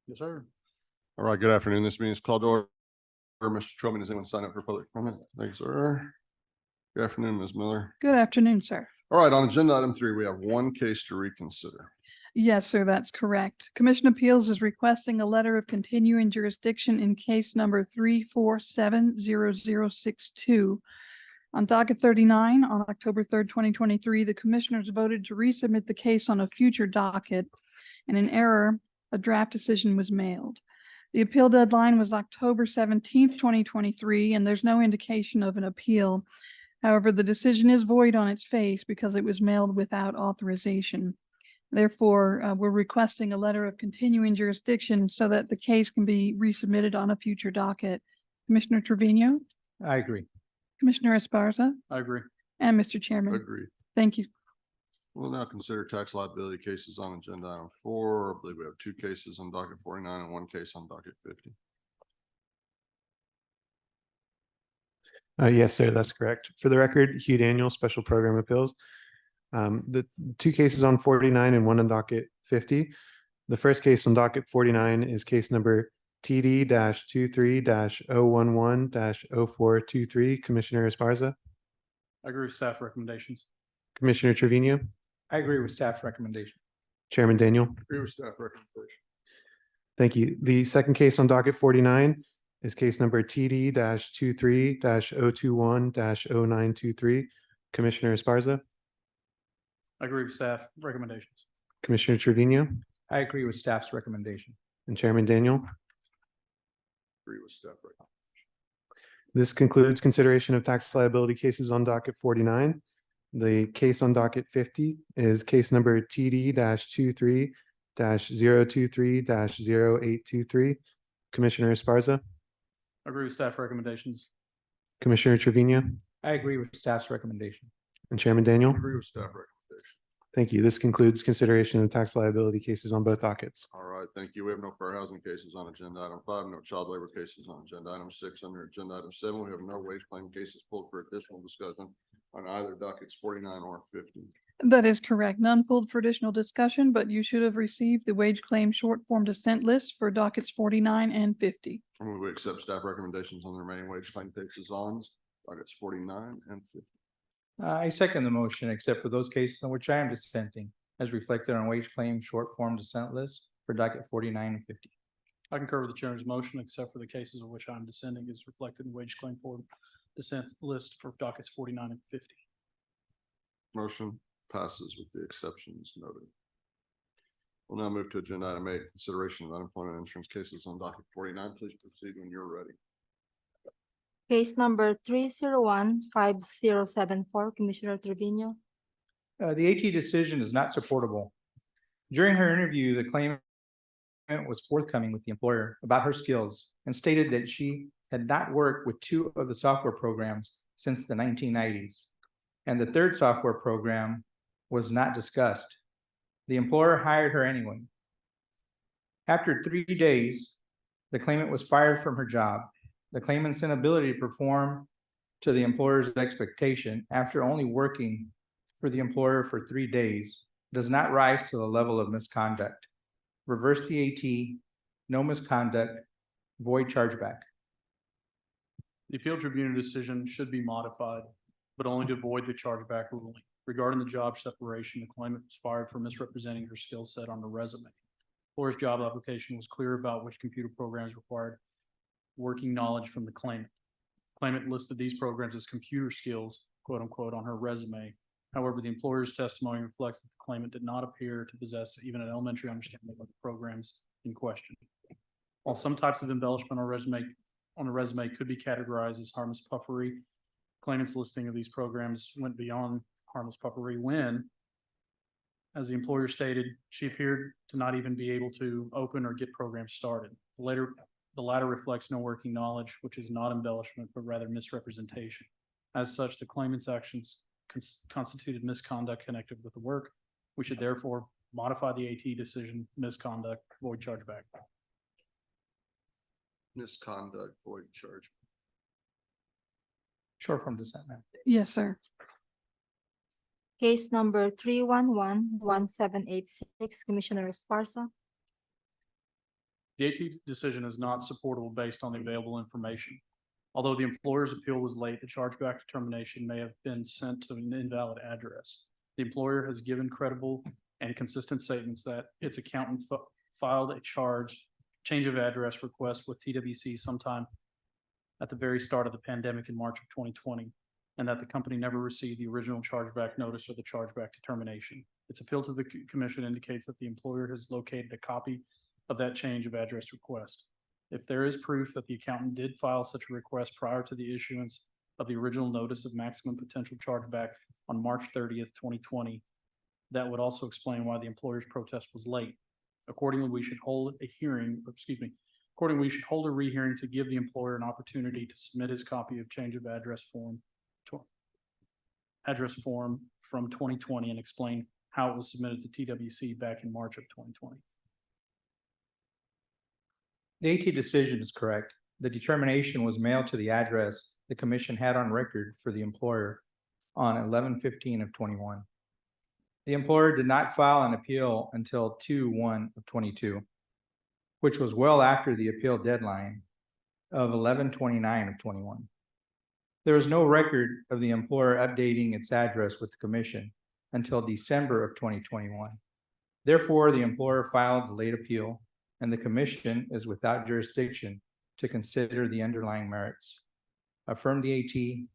Yes, sir. All right, good afternoon. This meeting is called to order. Mr. Trowman, does anyone sign up for public comment? Thanks, sir. Good afternoon, Ms. Miller. Good afternoon, sir. All right, on agenda item 3, we have one case to reconsider. Yes, sir, that's correct. Commission Appeals is requesting a letter of continuing jurisdiction in case number 3470062. On docket 39, on October 3rd, 2023, the commissioners voted to resubmit the case on a future docket, and in error, a draft decision was mailed. The appeal deadline was October 17th, 2023, and there's no indication of an appeal. However, the decision is void on its face because it was mailed without authorization. Therefore, we're requesting a letter of continuing jurisdiction so that the case can be resubmitted on a future docket. Commissioner Trevino, I agree. Commissioner Esparza, I agree. and Mr. Chairman. Agreed. Thank you. We'll now consider tax liability cases on agenda item 4. I believe we have 2 cases on docket 49 and 1 case on docket 50. Yes, sir, that's correct. For the record, Hugh Daniel, Special Program Appeals. The 2 cases on 49 and 1 on docket 50. The first case on docket 49 is case number TD-23-011-0423. Commissioner Esparza. I agree with staff recommendations. Commissioner Trevino. I agree with staff recommendation. Chairman Daniel. Agree with staff recommendation. Thank you. The second case on docket 49 is case number TD-23-021-0923. Commissioner Esparza. I agree with staff recommendations. Commissioner Trevino. I agree with staff's recommendation. And Chairman Daniel. Agree with staff recommendation. This concludes consideration of tax liability cases on docket 49. The case on docket 50 is case number TD-23-023-0823. Commissioner Esparza. I agree with staff recommendations. Commissioner Trevino. I agree with staff's recommendation. And Chairman Daniel. Agree with staff recommendation. Thank you. This concludes consideration of tax liability cases on both dockets. All right, thank you. We have no fair housing cases on agenda item 5, no child labor cases on agenda item 6. Under agenda item 7, we have no wage claim cases pulled for additional discussion on either dockets 49 or 50. That is correct. None pulled for additional discussion, but you should have received the wage claim short form dissent list for dockets 49 and 50. I move we accept staff recommendations on the remaining wage claim cases on dockets 49 and 50. I second the motion, except for those cases on which I am dissenting, as reflected on wage claim short form dissent list for docket 49 and 50. I concur with the chair's motion, except for the cases of which I'm dissenting is reflected in wage claim form dissent list for dockets 49 and 50. Motion passes with the exceptions noted. We'll now move to agenda item 8, consideration of unemployment insurance cases on docket 49. Please proceed when you're ready. Case number 301-5074, Commissioner Trevino. The AT decision is not supportable. During her interview, the claimant was forthcoming with the employer about her skills and stated that she had not worked with 2 of the software programs since the 1990s, and the 3rd software program was not discussed. The employer hired her anyway. After 3 days, the claimant was fired from her job. The claimant's inability to perform to the employer's expectation after only working for the employer for 3 days does not rise to the level of misconduct. Reverse the AT, no misconduct, void chargeback. The appeal tribunal decision should be modified, but only to avoid the chargeback ruling. Regarding the job separation, the claimant was fired for misrepresenting her skill set on the resume. Employer's job application was clear about which computer programs required working knowledge from the claimant. Claimant listed these programs as computer skills, quote unquote, on her resume. However, the employer's testimony reflects that the claimant did not appear to possess even an elementary understanding of the programs in question. While some types of embellishment on a resume could be categorized as harmless puffery, claimant's listing of these programs went beyond harmless puffery when, as the employer stated, she appeared to not even be able to open or get programs started. The latter reflects no working knowledge, which is not embellishment, but rather misrepresentation. As such, the claimant's actions constituted misconduct connected with the work. We should therefore modify the AT decision, misconduct, void chargeback. Misconduct, void charge. Short form dissent, ma'am. Yes, sir. Case number 311-1786, Commissioner Esparza. The AT decision is not supportable based on the available information. Although the employer's appeal was late, the chargeback determination may have been sent to an invalid address. The employer has given credible and consistent statements that its accountant filed a change of address request with TWC sometime at the very start of the pandemic in March of 2020, and that the company never received the original chargeback notice or the chargeback determination. Its appeal to the commission indicates that the employer has located a copy of that change of address request. If there is proof that the accountant did file such a request prior to the issuance of the original notice of maximum potential chargeback on March 30th, 2020, that would also explain why the employer's protest was late. Accordingly, we should hold a rehearing to give the employer an opportunity to submit his copy of change of address form from 2020 and explain how it was submitted to TWC back in March of 2020. The AT decision is correct. The determination was mailed to the address the commission had on record for the employer on 11/15/21. The employer did not file an appeal until 2/1/22, which was well after the appeal deadline of 11/29/21. There is no record of the employer updating its address with the commission until December of 2021. Therefore, the employer filed the late appeal, and the commission is without jurisdiction to consider the underlying merits. Affirm the AT,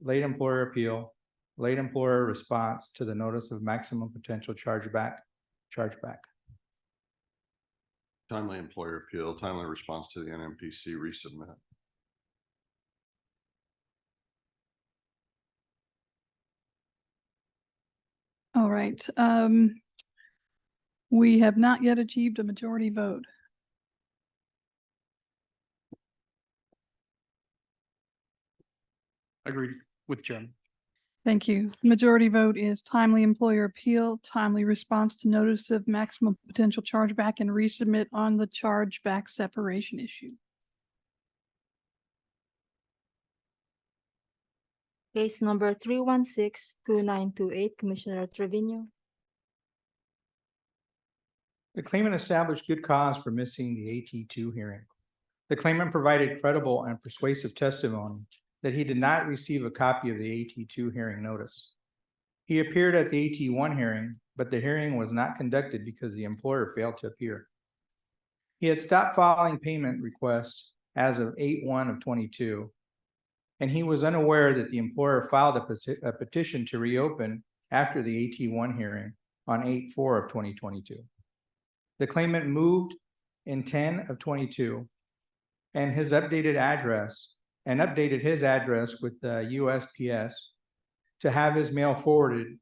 late employer appeal, late employer response to the notice of maximum potential chargeback. Timely employer appeal, timely response to the NMPC resubmit. All right. We have not yet achieved a majority vote. Agreed with Jim. Thank you. Majority vote is timely employer appeal, timely response to notice of maximum potential chargeback, and resubmit on the chargeback separation issue. Case number 3162928, Commissioner Trevino. The claimant established good cause for missing the AT2 hearing. The claimant provided credible and persuasive testimony that he did not receive a copy of the AT2 hearing notice. He appeared at the AT1 hearing, but the hearing was not conducted because the employer failed to appear. He had stopped filing payment requests as of 8/1/22, and he was unaware that the employer filed a petition to reopen after the AT1 hearing on 8/4/2022. The claimant moved in 10/22, and updated his address with the USPS to have his mail forwarded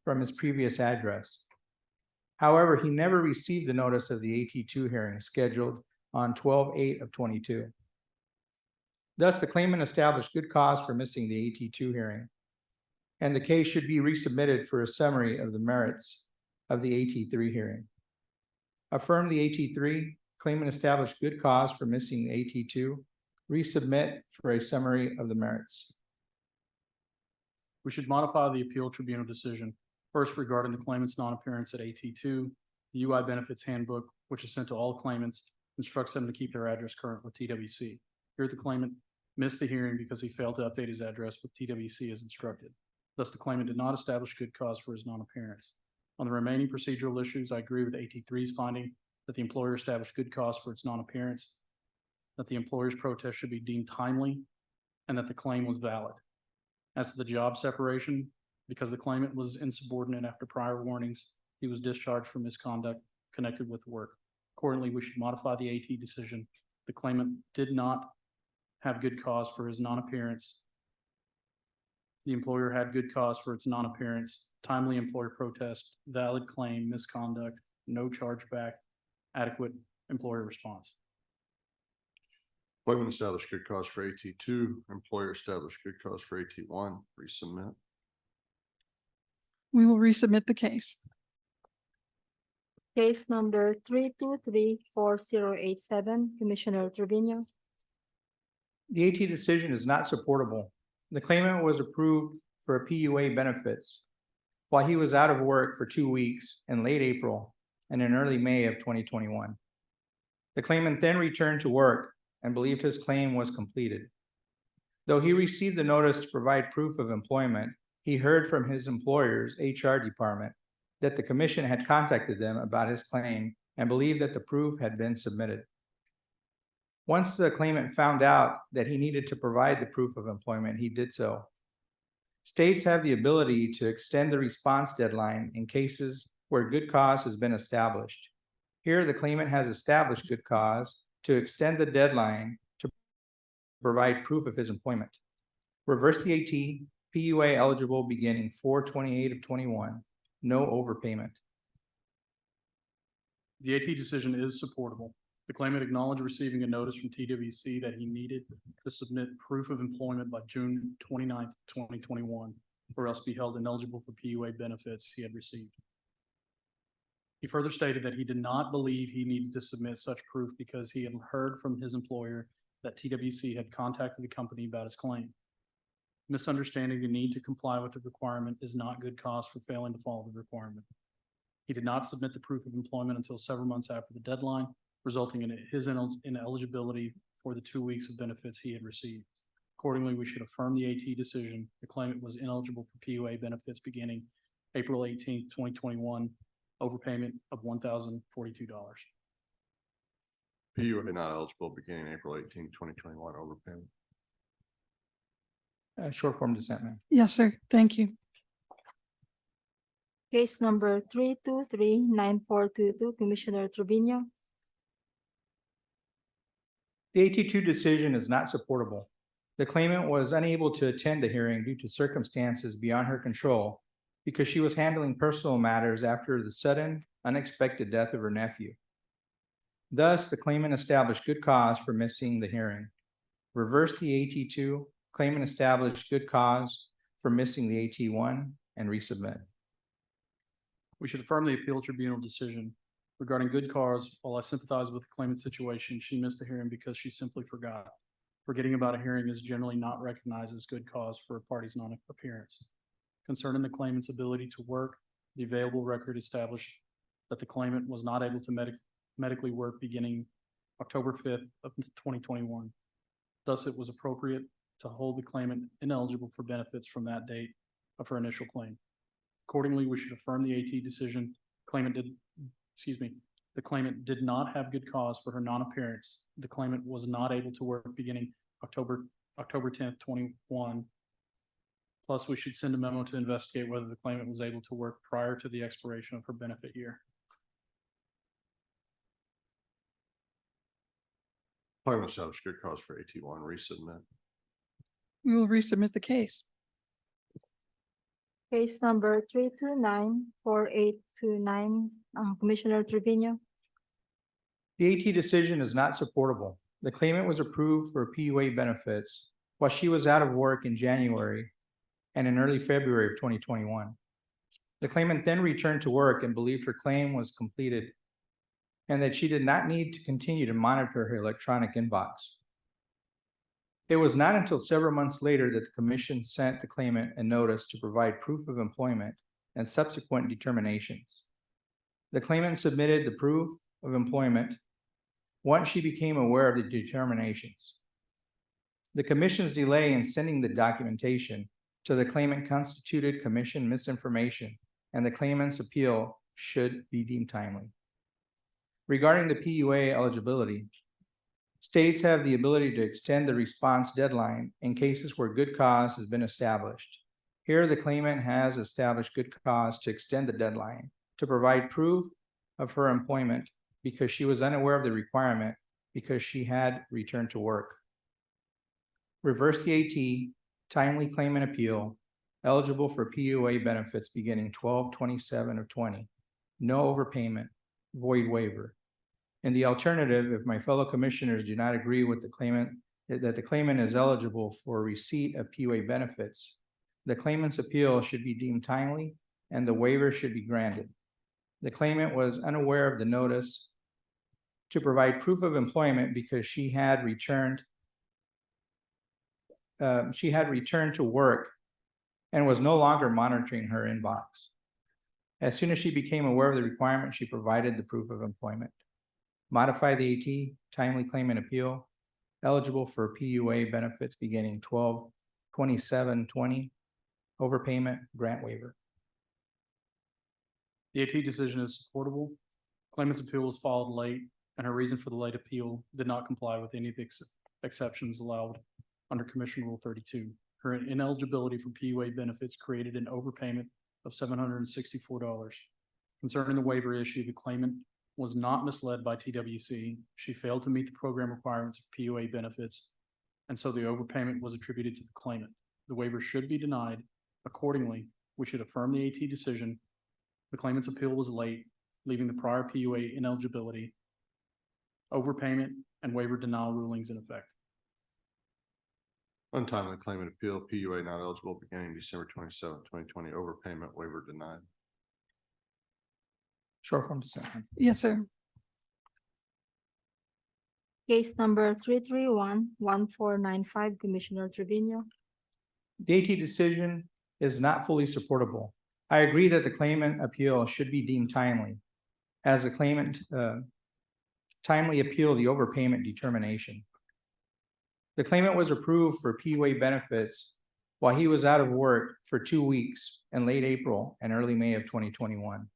from his previous address. However, he never received the notice of the AT2 hearing scheduled on 12/8/22. Thus, the claimant established good cause for missing the AT2 hearing, and the case should be resubmitted for a summary of the merits of the AT3 hearing. Affirm the AT3, claimant established good cause for missing the AT2, resubmit for a summary of the merits. We should modify the appeal tribunal decision. First, regarding the claimant's non-appearance at AT2, the UI benefits handbook, which is sent to all claimants, instructs them to keep their address current with TWC. Here, the claimant missed the hearing because he failed to update his address with TWC as instructed. Thus, the claimant did not establish good cause for his non-appearance. On the remaining procedural issues, I agree with AT3's finding that the employer established good cause for its non-appearance, that the employer's protest should be deemed timely, and that the claim was valid. As to the job separation, because the claimant was insubordinate after prior warnings, he was discharged for misconduct connected with work. Accordingly, we should modify the AT decision. The claimant did not have good cause for his non-appearance. The employer had good cause for its non-appearance, timely employer protest, valid claim, misconduct, no chargeback, adequate employer response. Claimant established good cause for AT2, employer established good cause for AT1, resubmit. We will resubmit the case. Case number 3234087, Commissioner Trevino. The AT decision is not supportable. The claimant was approved for PUA benefits while he was out of work for 2 weeks in late April and in early May of 2021. The claimant then returned to work and believed his claim was completed. Though he received the notice to provide proof of employment, he heard from his employer's HR department that the commission had contacted them about his claim and believed that the proof had been submitted. Once the claimant found out that he needed to provide the proof of employment, he did so. States have the ability to extend the response deadline in cases where good cause has been established. Here, the claimant has established good cause to extend the deadline to provide proof of his employment. Reverse the AT, PUA eligible beginning 4/28 of 21, no overpayment. The AT decision is supportable. The claimant acknowledged receiving a notice from TWC that he needed to submit proof of employment by June 29th, 2021, or else be held ineligible for PUA benefits he had received. He further stated that he did not believe he needed to submit such proof because he had heard from his employer that TWC had contacted the company about his claim. Misunderstanding the need to comply with the requirement is not good cause for failing to follow the requirement. He did not submit the proof of employment until several months after the deadline, resulting in his ineligibility for the 2 weeks of benefits he had received. Accordingly, we should affirm the AT decision. The claimant was ineligible for PUA benefits beginning April 18th, 2021, overpayment of $1,042. PUA not eligible beginning April 18th, 2021, overpayment. Short form dissent, ma'am. Yes, sir. Thank you. Case number 3239422, Commissioner Trevino. The AT2 decision is not supportable. The claimant was unable to attend the hearing due to circumstances beyond her control because she was handling personal matters after the sudden, unexpected death of her nephew. Thus, the claimant established good cause for missing the hearing. Reverse the AT2, claimant established good cause for missing the AT1, and resubmit. We should affirm the appeal tribunal decision regarding good cause. While I sympathize with the claimant's situation, she missed a hearing because she simply forgot. Forgetting about a hearing is generally not recognized as good cause for a party's non-appearance. Concerning the claimant's ability to work, the available record established that the claimant was not able to medically work beginning October 5th of 2021. Thus, it was appropriate to hold the claimant ineligible for benefits from that date of her initial claim. Accordingly, we should affirm the AT decision. The claimant did not have good cause for her non-appearance. The claimant was not able to work beginning October 10th, 21. Plus, we should send a memo to investigate whether the claimant was able to work prior to the expiration of her benefit year. Claimant established good cause for AT1, resubmit. We will resubmit the case. Case number 3294829, Commissioner Trevino. The AT decision is not supportable. The claimant was approved for PUA benefits while she was out of work in January and in early February of 2021. The claimant then returned to work and believed her claim was completed and that she did not need to continue to monitor her electronic inbox. It was not until several months later that the commission sent the claimant a notice to provide proof of employment and subsequent determinations. The claimant submitted the proof of employment once she became aware of the determinations. The commission's delay in sending the documentation to the claimant constituted commission misinformation, and the claimant's appeal should be deemed timely. Regarding the PUA eligibility, states have the ability to extend the response deadline in cases where good cause has been established. Here, the claimant has established good cause to extend the deadline to provide proof of her employment because she was unaware of the requirement because she had returned to work. Reverse the AT, timely claimant appeal, eligible for PUA benefits beginning 12/27 of 20. No overpayment, void waiver. In the alternative, if my fellow commissioners do not agree with the claimant that the claimant is eligible for receipt of PUA benefits, the claimant's appeal should be deemed timely and the waiver should be granted. The claimant was unaware of the notice to provide proof of employment because she had returned to work and was no longer monitoring her inbox. As soon as she became aware of the requirement, she provided the proof of employment. modify the AT, timely claim and appeal, eligible for PUA benefits beginning 12/27/20, overpayment, grant waiver. The AT decision is supportable. Claimant's appeal was filed late, and her reason for the late appeal did not comply with any of the exceptions allowed under Commission Rule 32. Her ineligibility for PUA benefits created an overpayment of $764. Concerning the waiver issue, the claimant was not misled by TWC. She failed to meet the program requirements of PUA benefits, and so the overpayment was attributed to the claimant. The waiver should be denied. Accordingly, we should affirm the AT decision. The claimant's appeal was late, leaving the prior PUA ineligibility, overpayment, and waiver denial rulings in effect. Untimely claim and appeal, PUA not eligible beginning December 27, 2020, overpayment waiver denied. Short form dissent. Yes, sir. Case number 331-1495, Commissioner Trevino. The AT decision is not fully supportable. I agree that the claimant appeal should be deemed timely, as the claimant timely appeal the overpayment determination. The claimant was approved for PUA benefits while he was out of work for 2 weeks in late April and early May of 2021.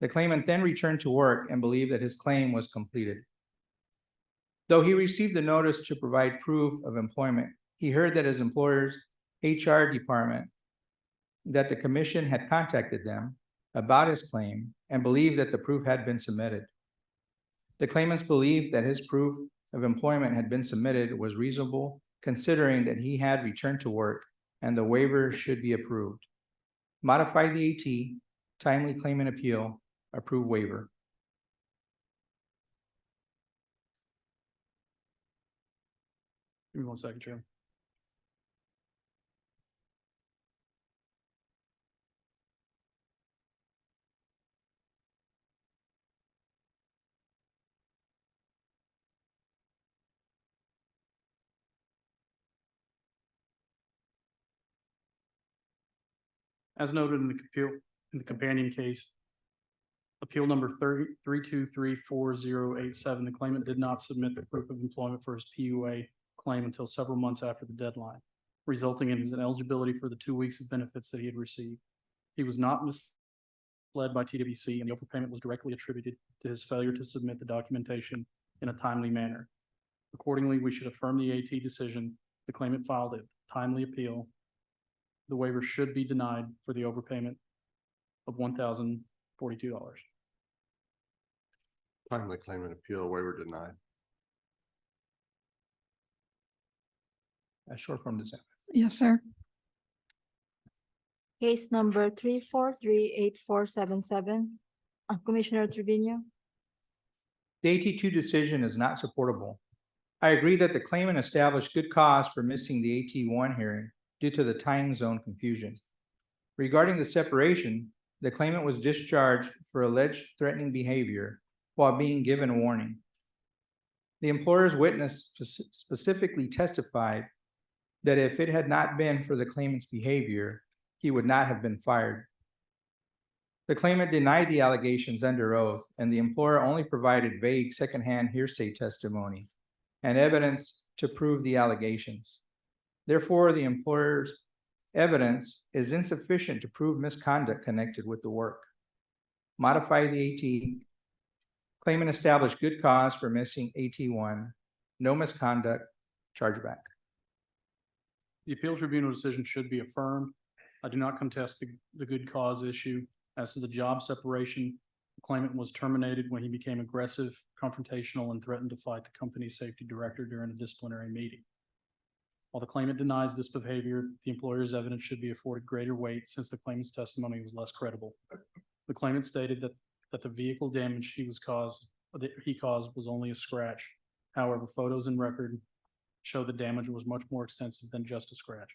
The claimant then returned to work and believed that his claim was completed. Though he received the notice to provide proof of employment, he heard that his employer's HR department, that the commission had contacted them about his claim and believed that the proof had been submitted. The claimant's belief that his proof of employment had been submitted was reasonable, considering that he had returned to work and the waiver should be approved. Modify the AT, timely claim and appeal, approve waiver. Give me 1 second, Chair. As noted in the companion case, appeal number 3234087, the claimant did not submit the proof of employment for his PUA claim until several months after the deadline, resulting in his ineligibility for the 2 weeks of benefits that he had received. He was not misled by TWC, and the overpayment was directly attributed to his failure to submit the documentation in a timely manner. Accordingly, we should affirm the AT decision. The claimant filed a timely appeal. The waiver should be denied for the overpayment of $1,042. Timely claim and appeal waiver denied. Short form dissent. Yes, sir. Case number 3438477, Commissioner Trevino. The AT2 decision is not supportable. I agree that the claimant established good cause for missing the AT1 hearing due to the time zone confusion. Regarding the separation, the claimant was discharged for alleged threatening behavior while being given a warning. The employer's witness specifically testified that if it had not been for the claimant's behavior, he would not have been fired. The claimant denied the allegations under oath, and the employer only provided vague secondhand hearsay testimony and evidence to prove the allegations. Therefore, the employer's evidence is insufficient to prove misconduct connected with the work. Modify the AT. Claimant established good cause for missing AT1, no misconduct, chargeback. The appeal tribunal decision should be affirmed. I do not contest the good cause issue. As to the job separation, the claimant was terminated when he became aggressive, confrontational, and threatened to fight the company's safety director during a disciplinary meeting. While the claimant denies this behavior, the employer's evidence should be afforded greater weight since the claimant's testimony was less credible. The claimant stated that the vehicle damage he caused was only a scratch. However, photos and record show the damage was much more extensive than just a scratch.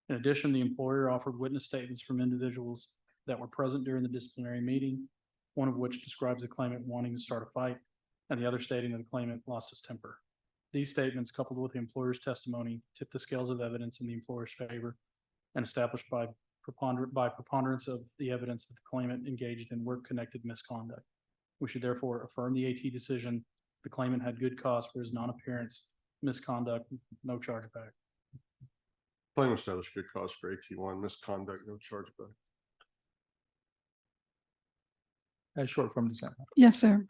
In addition, the employer offered witness statements from individuals that were present during the disciplinary meeting, one of which describes the claimant wanting to start a fight, and the other stating that the claimant lost his temper. These statements, coupled with the employer's testimony, tip the scales of evidence in the employer's favor and established by preponderance of the evidence that the claimant engaged in work-connected misconduct. We should therefore affirm the AT decision. The claimant had good cause for his non-appearance, misconduct, no chargeback. Claimant established good cause for AT1, misconduct, no chargeback. Short form dissent. Yes, sir.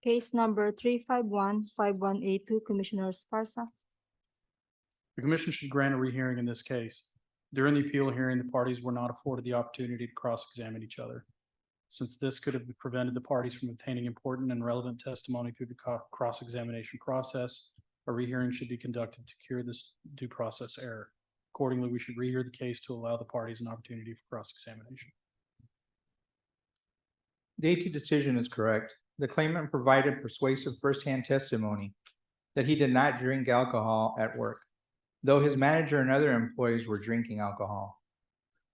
Case number 351-5182, Commissioner Esparza. The commission should grant a rehearing in this case. During the appeal hearing, the parties were not afforded the opportunity to cross-examine each other. Since this could have prevented the parties from obtaining important and relevant testimony through the cross-examination process, a rehearing should be conducted to cure this due process error. Accordingly, we should rehear the case to allow the parties an opportunity for cross-examination. The AT decision is correct. The claimant provided persuasive firsthand testimony that he did not drink alcohol at work, though his manager and other employees were drinking alcohol.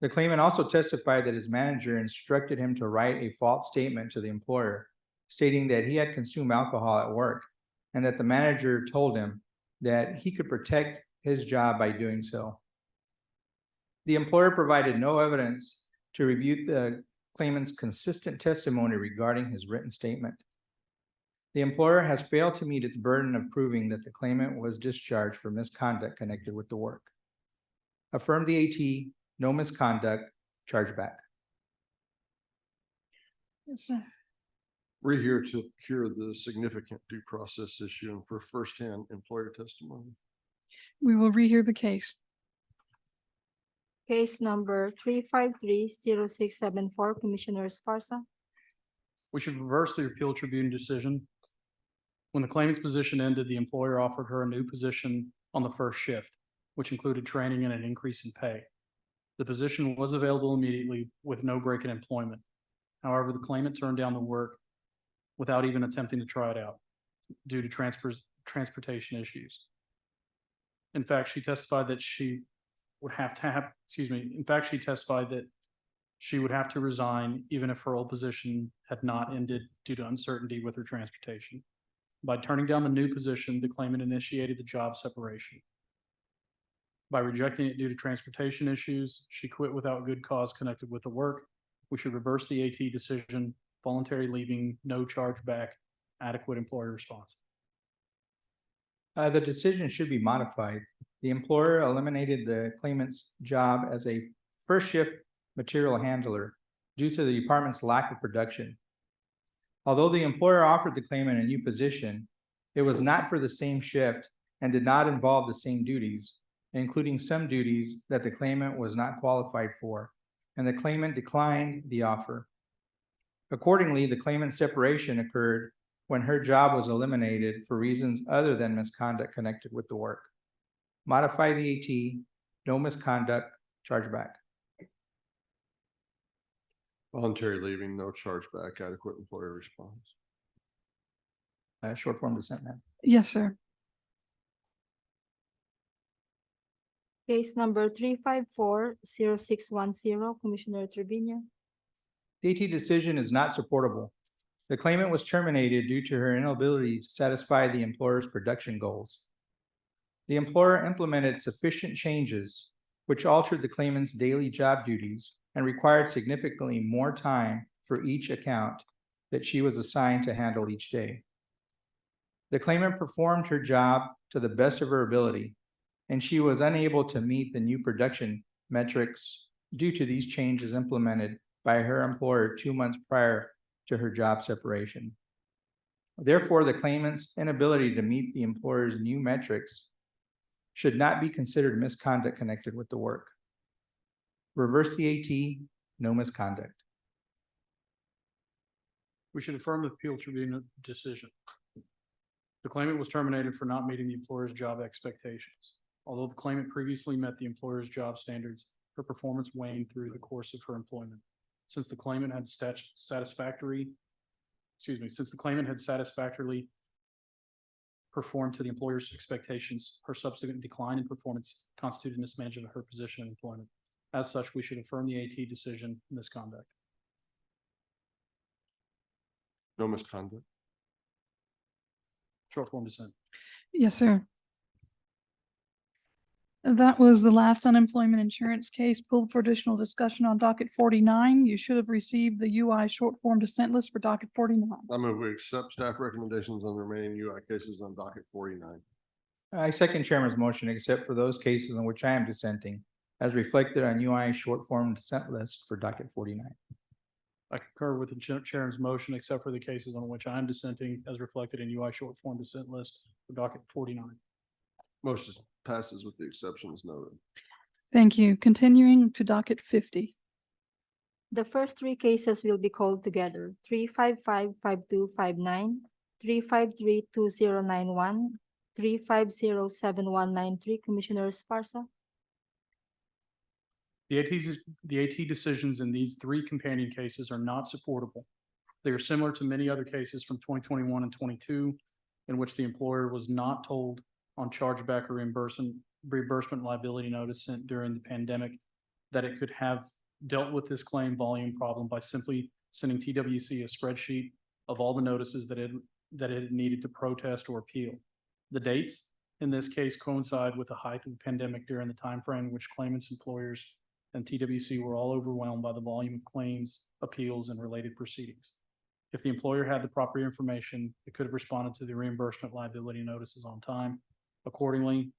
The claimant also testified that his manager instructed him to write a false statement to the employer, stating that he had consumed alcohol at work, and that the manager told him that he could protect his job by doing so. The employer provided no evidence to refute the claimant's consistent testimony regarding his written statement. The employer has failed to meet its burden of proving that the claimant was discharged for misconduct connected with the work. Affirm the AT, no misconduct, chargeback. Yes, sir. Rehear to cure the significant due process issue and for firsthand employer testimony. We will rehear the case. Case number 353-0674, Commissioner Esparza. We should reverse the appeal tribunal decision. When the claimant's position ended, the employer offered her a new position on the first shift, which included training and an increase in pay. The position was available immediately with no break in employment. However, the claimant turned down the work without even attempting to try it out due to transportation issues. In fact, she testified that she would have to resign even if her old position had not ended due to uncertainty with her transportation. By turning down the new position, the claimant initiated the job separation. By rejecting it due to transportation issues, she quit without good cause connected with the work. We should reverse the AT decision, voluntary leaving, no chargeback, adequate employer response. The decision should be modified. The employer eliminated the claimant's job as a first shift material handler due to the department's lack of production. Although the employer offered the claimant a new position, it was not for the same shift and did not involve the same duties, including some duties that the claimant was not qualified for, and the claimant declined the offer. Accordingly, the claimant's separation occurred when her job was eliminated for reasons other than misconduct connected with the work. Modify the AT, no misconduct, chargeback. Voluntary leaving, no chargeback, adequate employer response. Short form dissent, ma'am. Yes, sir. Case number 354-0610, Commissioner Trevino. The AT decision is not supportable. The claimant was terminated due to her inability to satisfy the employer's production goals. The employer implemented sufficient changes which altered the claimant's daily job duties and required significantly more time for each account that she was assigned to handle each day. The claimant performed her job to the best of her ability, and she was unable to meet the new production metrics due to these changes implemented by her employer 2 months prior to her job separation. Therefore, the claimant's inability to meet the employer's new metrics should not be considered misconduct connected with the work. Reverse the AT, no misconduct. We should affirm the appeal tribunal decision. The claimant was terminated for not meeting the employer's job expectations. Although the claimant previously met the employer's job standards, her performance waned through the course of her employment. Since the claimant had satisfactorily performed to the employer's expectations, her subsequent decline in performance constituted mismanagement of her position in employment. As such, we should affirm the AT decision, misconduct. No misconduct. Short form dissent. Yes, sir. That was the last unemployment insurance case pulled for additional discussion on docket 49. You should have received the UI short form dissent list for docket 49. I move we accept staff recommendations on the remaining UI cases on docket 49. I second chairman's motion, except for those cases in which I am dissenting, as reflected on UI short form dissent list for docket 49. I concur with the chair's motion, except for the cases on which I am dissenting as reflected in UI short form dissent list for docket 49. Motion passes with the exceptions noted. Thank you. Continuing to docket 50. The first three cases will be called together: 355-5259, 353-2091, 350-7193. Commissioner Esparza. The AT decisions in these three companion cases are not supportable. They are similar to many other cases from 2021 and 22, in which the employer was not told on chargeback or reimbursement liability notice sent during the pandemic that it could have dealt with this claim volume problem by simply sending TWC a spreadsheet of all the notices that it needed to protest or appeal. The dates in this case coincide with the height of the pandemic during the timeframe in which claimants, employers, and TWC were all overwhelmed by the volume of claims, appeals, and related proceedings. If the employer had the proper information, it could have responded to the reimbursement liability notices on time. Accordingly,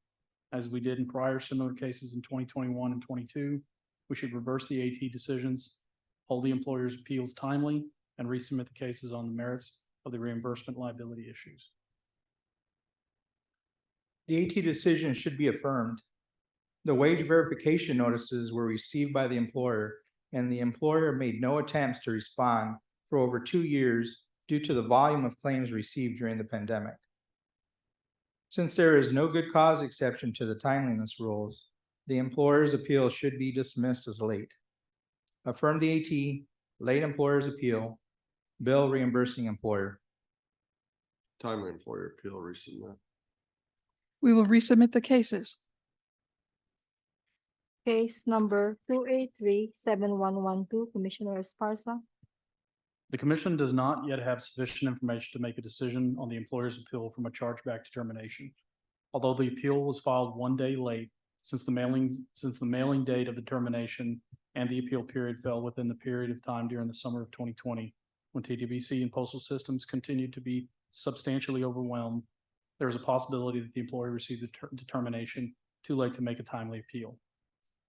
as we did in prior similar cases in 2021 and 22, we should reverse the AT decisions, hold the employer's appeals timely, and resubmit the cases on the merits of the reimbursement liability issues. The AT decision should be affirmed. The wage verification notices were received by the employer, and the employer made no attempts to respond for over 2 years due to the volume of claims received during the pandemic. Since there is no good cause exception to the timeliness rules, the employer's appeal should be dismissed as late. Affirm the AT, late employer's appeal, bill reimbursing employer. Timely employer appeal resubmit. We will resubmit the cases. Case number 283-7112. Commissioner Esparza. The commission does not yet have sufficient information to make a decision on the employer's appeal from a chargeback determination. Although the appeal was filed 1 day late since the mailing date of the termination, and the appeal period fell within the period of time during the summer of 2020, when TWC and postal systems continued to be substantially overwhelmed, there is a possibility that the employer received the determination too late to make a timely appeal.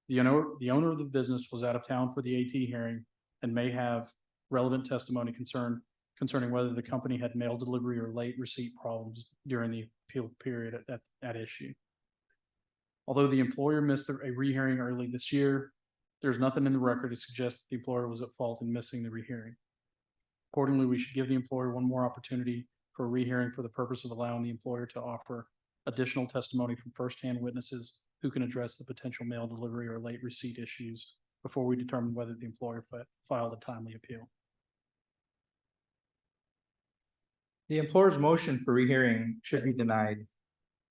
The owner of the business was out of town for the AT hearing and may have relevant testimony concerning whether the company had mail delivery or late receipt problems during the appeal period at issue. Although the employer missed a rehearing early this year, there's nothing in the record to suggest that the employer was at fault in missing the rehearing. Accordingly, we should give the employer one more opportunity for a rehearing for the purpose of allowing the employer to offer additional testimony from firsthand witnesses who can address the potential mail delivery or late receipt issues before we determine whether the employer filed a timely appeal. The employer's motion for rehearing should be denied.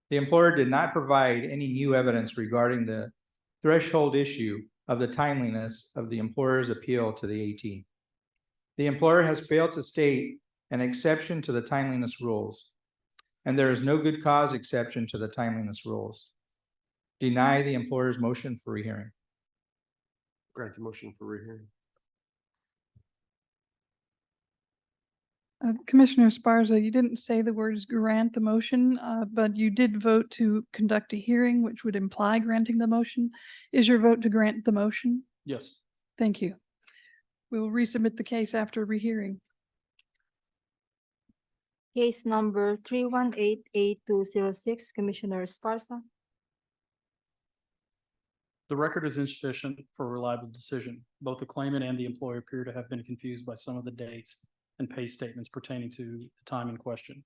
The employer did not provide any new evidence regarding the threshold issue of the timeliness of the employer's appeal to the AT. The employer has failed to state an exception to the timeliness rules, and there is no good cause exception to the timeliness rules. Deny the employer's motion for rehearing. Grant the motion for rehearing. Commissioner Esparza, you didn't say the words grant the motion, but you did vote to conduct a hearing, which would imply granting the motion. Is your vote to grant the motion? Yes. Thank you. We will resubmit the case after rehearing. Case number 318-8206. Commissioner Esparza. The record is insufficient for a reliable decision. Both the claimant and the employer appear to have been confused by some of the dates and pay statements pertaining to the time in question.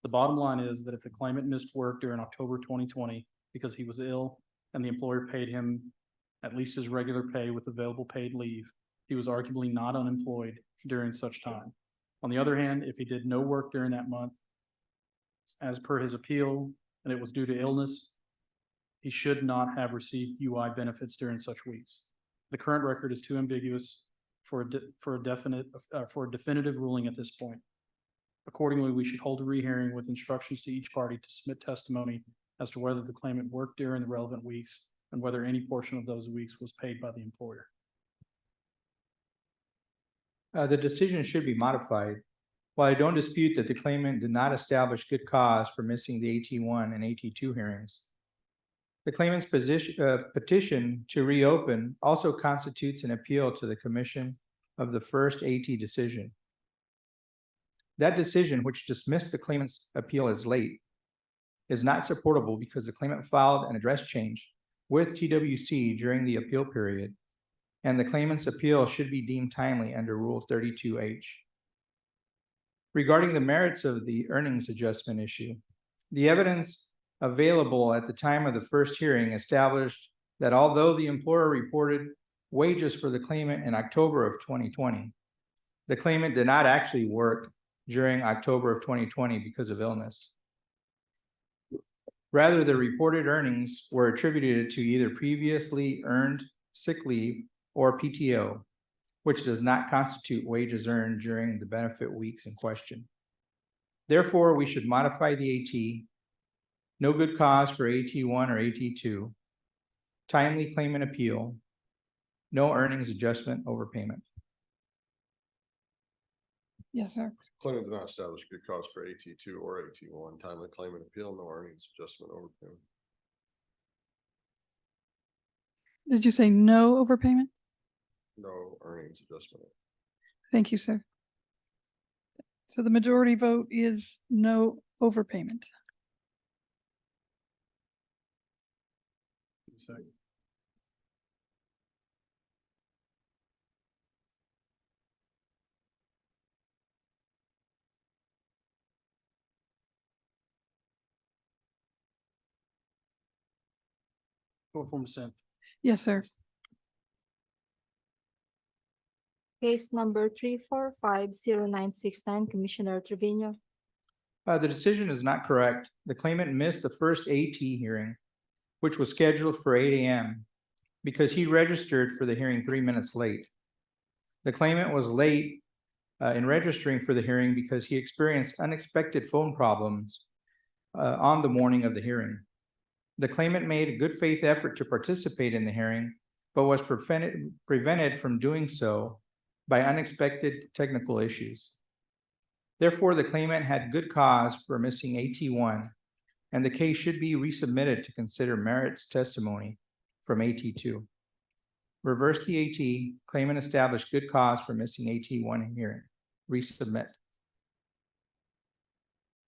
The bottom line is that if the claimant missed work during October 2020 because he was ill and the employer paid him at least his regular pay with available paid leave, he was arguably not unemployed during such time. On the other hand, if he did no work during that month, as per his appeal, and it was due to illness, he should not have received UI benefits during such weeks. The current record is too ambiguous for a definitive ruling at this point. Accordingly, we should hold a rehearing with instructions to each party to submit testimony as to whether the claimant worked during the relevant weeks and whether any portion of those weeks was paid by the employer. The decision should be modified. While I don't dispute that the claimant did not establish good cause for missing the AT1 and AT2 hearings, the claimant's petition to reopen also constitutes an appeal to the commission of the first AT decision. That decision, which dismissed the claimant's appeal as late, is not supportable because the claimant filed an address change with TWC during the appeal period, and the claimant's appeal should be deemed timely under Rule 32H. Regarding the merits of the earnings adjustment issue, the evidence available at the time of the first hearing established that although the employer reported wages for the claimant in October of 2020, the claimant did not actually work during October of 2020 because of illness. Rather, the reported earnings were attributed to either previously earned sick leave or PTO, which does not constitute wages earned during the benefit weeks in question. Therefore, we should modify the AT, no good cause for AT1 or AT2, timely claimant appeal, no earnings adjustment overpayment. Yes, sir. Claimant did not establish good cause for AT2 or AT1, timely claimant appeal, no earnings adjustment overpayment. Did you say no overpayment? No earnings adjustment. Thank you, sir. So the majority vote is no overpayment. Second. Vote for consent. Yes, sir. Case number 3450969, Commissioner Trevino. The decision is not correct. The claimant missed the first AT hearing, which was scheduled for 8 a.m. because he registered for the hearing 3 minutes late. The claimant was late in registering for the hearing because he experienced unexpected phone problems on the morning of the hearing. The claimant made a good faith effort to participate in the hearing, but was prevented from doing so by unexpected technical issues. Therefore, the claimant had good cause for missing AT1, and the case should be resubmitted to consider merits testimony from AT2. Reverse the AT, claimant established good cause for missing AT1 hearing. Resubmit.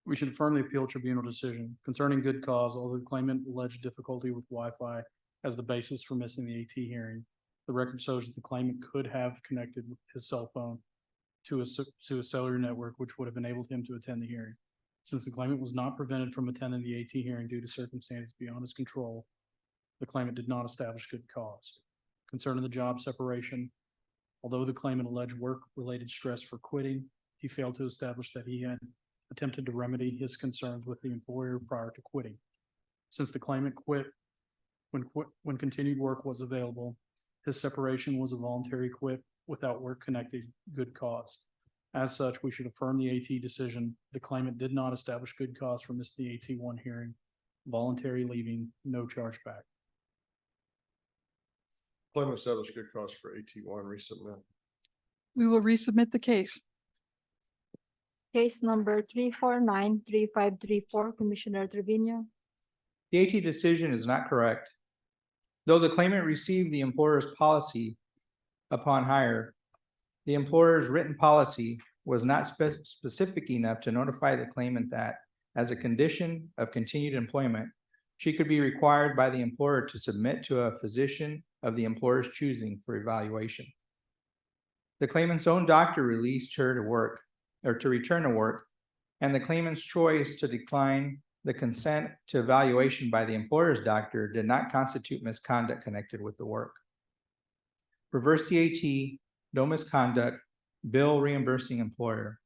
We should affirm the appeal tribunal decision concerning good cause, although the claimant alleged difficulty with Wi-Fi as the basis for missing the AT hearing. The record shows that the claimant could have connected his cell phone to a cellular network, which would have enabled him to attend the hearing. Since the claimant was not prevented from attending the AT hearing due to circumstances beyond his control, the claimant did not establish good cause. Concerning the job separation, although the claimant alleged work-related stress for quitting, he failed to establish that he had attempted to remedy his concerns with the employer prior to quitting. Since the claimant quit when continued work was available, his separation was a voluntary quit without work-connected good cause. As such, we should affirm the AT decision. The claimant did not establish good cause for missing the AT1 hearing, voluntary leaving, no chargeback. Claimant established good cause for AT1, resubmit. We will resubmit the case. Case number 3493534, Commissioner Trevino. The AT decision is not correct. Though the claimant received the employer's policy upon hire, the employer's written policy was not specific enough to notify the claimant that, as a condition of continued employment, she could be required by the employer to submit to a physician of the employer's choosing for evaluation. The claimant's own doctor released her to work or to return to work, and the claimant's choice to decline the consent to evaluation by the employer's doctor did not constitute misconduct connected with the work. Reverse the AT, no misconduct, bill reimbursing employer.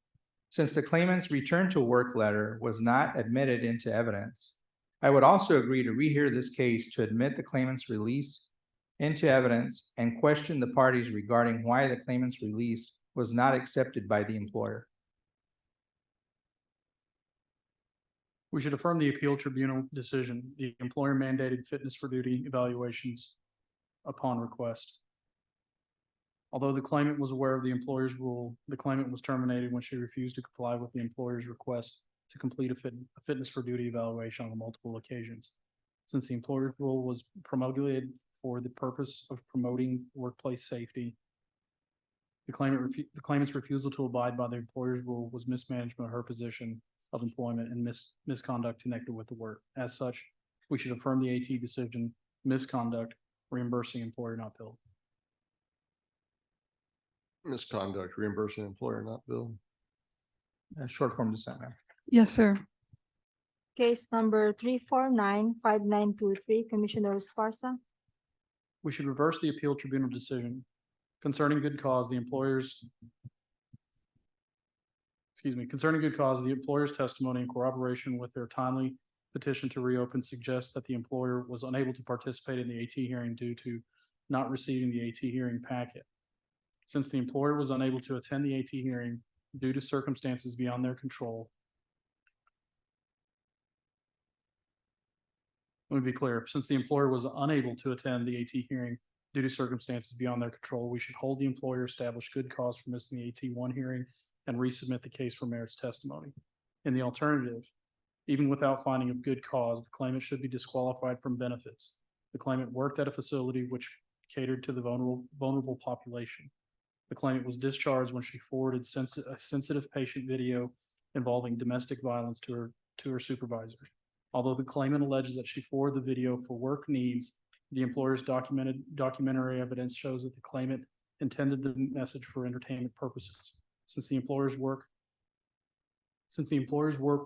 Since the claimant's return to work letter was not admitted into evidence, I would also agree to rehear this case to admit the claimant's release into evidence and question the parties regarding why the claimant's release was not accepted by the employer. We should affirm the appeal tribunal decision. The employer mandated fitness for duty evaluations upon request. Although the claimant was aware of the employer's rule, the claimant was terminated when she refused to comply with the employer's request to complete a fitness for duty evaluation on multiple occasions. Since the employer's rule was promulgated for the purpose of promoting workplace safety, the claimant's refusal to abide by the employer's rule was mismanagement of her position of employment and misconduct connected with the work. As such, we should affirm the AT decision, misconduct, reimbursing employer not billed. Misconduct, reimbursing employer not billed. Short form dissent, ma'am. Yes, sir. Case number 3495923, Commissioner Esparza. We should reverse the appeal tribunal decision concerning good cause, the employer's testimony in corroboration with their timely petition to reopen suggests that the employer was unable to participate in the AT hearing due to not receiving the AT hearing packet. Since the employer was unable to attend the AT hearing due to circumstances beyond their control. Let me be clear, since the employer was unable to attend the AT hearing due to circumstances beyond their control, we should hold the employer established good cause for missing the AT1 hearing and resubmit the case for merits testimony. In the alternative, even without finding of good cause, the claimant should be disqualified from benefits. The claimant worked at a facility which catered to the vulnerable population. The claimant was discharged when she forwarded a sensitive patient video involving domestic violence to her supervisor. Although the claimant alleges that she forwarded the video for work needs, the employer's documentary evidence shows that the claimant intended the message for entertainment purposes. Since the employer's work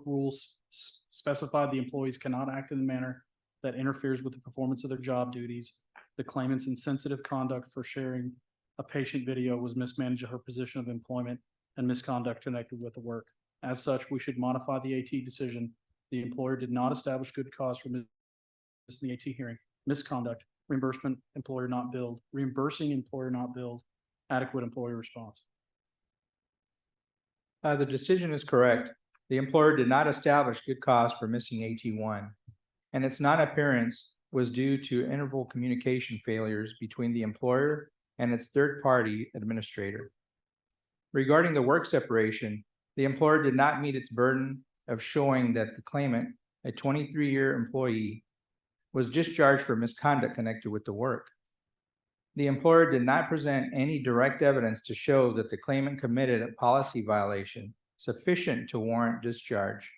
rules specified the employees cannot act in a manner that interferes with the performance of their job duties, the claimant's insensitive conduct for sharing a patient video was mismanaged her position of employment and misconduct connected with the work. As such, we should modify the AT decision. The employer did not establish good cause for missing the AT hearing, misconduct, reimbursing employer not billed, adequate employer response. The decision is correct. The employer did not establish good cause for missing AT1, and its non-appearance was due to interval communication failures between the employer and its third-party administrator. Regarding the work separation, the employer did not meet its burden of showing that the claimant, a 23-year employee, was discharged for misconduct connected with the work. The employer did not present any direct evidence to show that the claimant committed a policy violation sufficient to warrant discharge.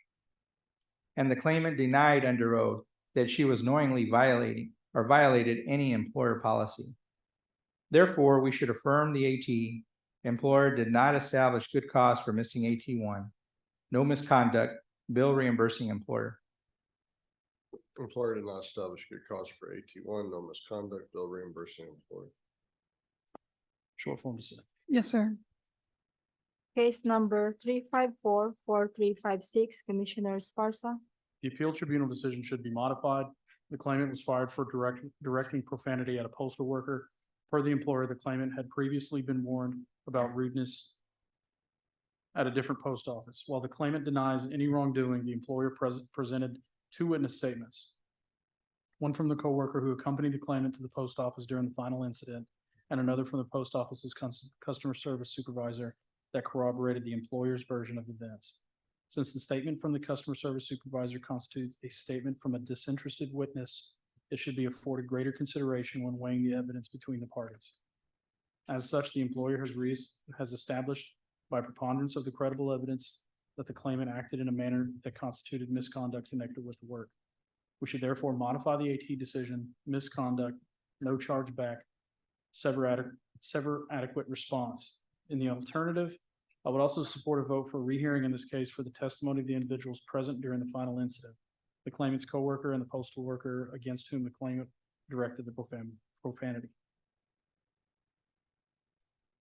And the claimant denied under oath that she was knowingly violated any employer policy. Therefore, we should affirm the AT. Employer did not establish good cause for missing AT1. No misconduct, bill reimbursing employer. Employer did not establish good cause for AT1, no misconduct, bill reimbursing employer. Short form dissent. Yes, sir. Case number 3544356, Commissioner Esparza. The appeal tribunal decision should be modified. The claimant was fired for directing profanity at a postal worker. Per the employer, the claimant had previously been warned about rudeness at a different post office. While the claimant denies any wrongdoing, the employer presented two witness statements. One from the coworker who accompanied the claimant to the post office during the final incident, and another from the post office's customer service supervisor that corroborated the employer's version of events. Since the statement from the customer service supervisor constitutes a statement from a disinterested witness, it should be afforded greater consideration when weighing the evidence between the parties. As such, the employer has established by preponderance of the credible evidence that the claimant acted in a manner that constituted misconduct connected with the work. We should therefore modify the AT decision, misconduct, no chargeback, sever adequate response. In the alternative, I would also support a vote for rehearing in this case for the testimony of the individuals present during the final incident, the claimant's coworker and the postal worker against whom the claimant directed the profanity.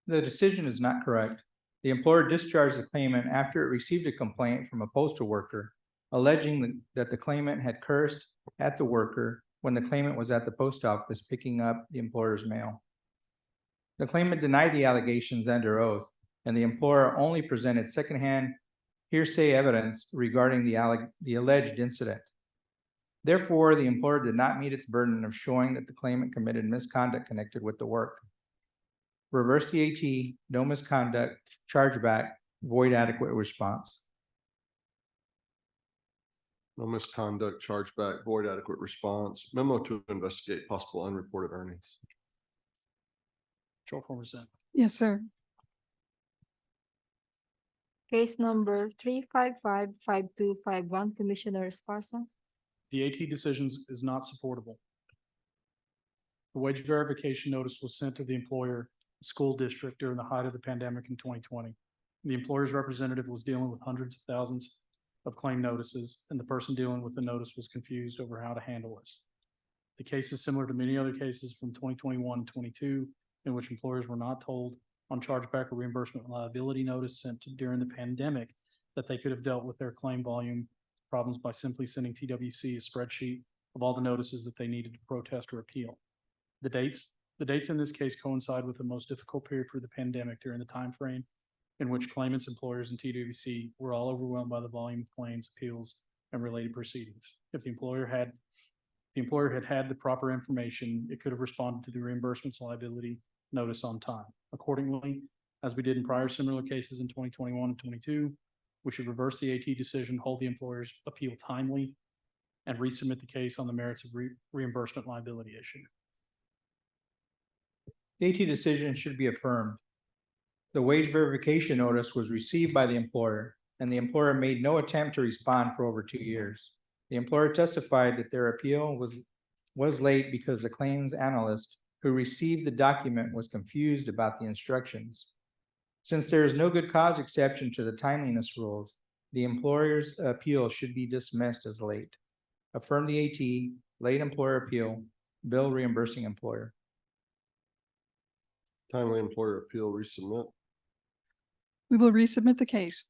The decision is not correct. The employer discharged the claimant after it received a complaint from a postal worker alleging that the claimant had cursed at the worker when the claimant was at the post office picking up the employer's mail. The claimant denied the allegations under oath, and the employer only presented secondhand hearsay evidence regarding the alleged incident. Therefore, the employer did not meet its burden of showing that the claimant committed misconduct connected with the work. Reverse the AT, no misconduct, chargeback, void adequate response. No misconduct, chargeback, void adequate response, memo to investigate possible unreported earnings. Short form resent. Yes, sir. Case number 3555251, Commissioner Esparza. The AT decisions is not supportable. The wage verification notice was sent to the employer, school district during the height of the pandemic in 2020. The employer's representative was dealing with hundreds of thousands of claim notices, and the person dealing with the notice was confused over how to handle this. The case is similar to many other cases from 2021 and 22, in which employers were not told on chargeback or reimbursement liability notice sent during the pandemic that they could have dealt with their claim volume problems by simply sending TWC a spreadsheet of all the notices that they needed to protest or appeal. The dates in this case coincide with the most difficult period for the pandemic during the time frame in which claimants, employers, and TWC were all overwhelmed by the volume of claims, appeals, and related proceedings. If the employer had the proper information, it could have responded to the reimbursements liability notice on time. Accordingly, as we did in prior similar cases in 2021 and 22, we should reverse the AT decision, hold the employer's appeal timely, and resubmit the case on the merits of reimbursement liability issue. The AT decision should be affirmed. The wage verification notice was received by the employer, and the employer made no attempt to respond for over 2 years. The employer testified that their appeal was late because the claims analyst who received the document was confused about the instructions. Since there is no good cause exception to the timeliness rules, the employer's appeal should be dismissed as late. Affirm the AT, late employer appeal, bill reimbursing employer. Timely employer appeal, resubmit. We will resubmit the case.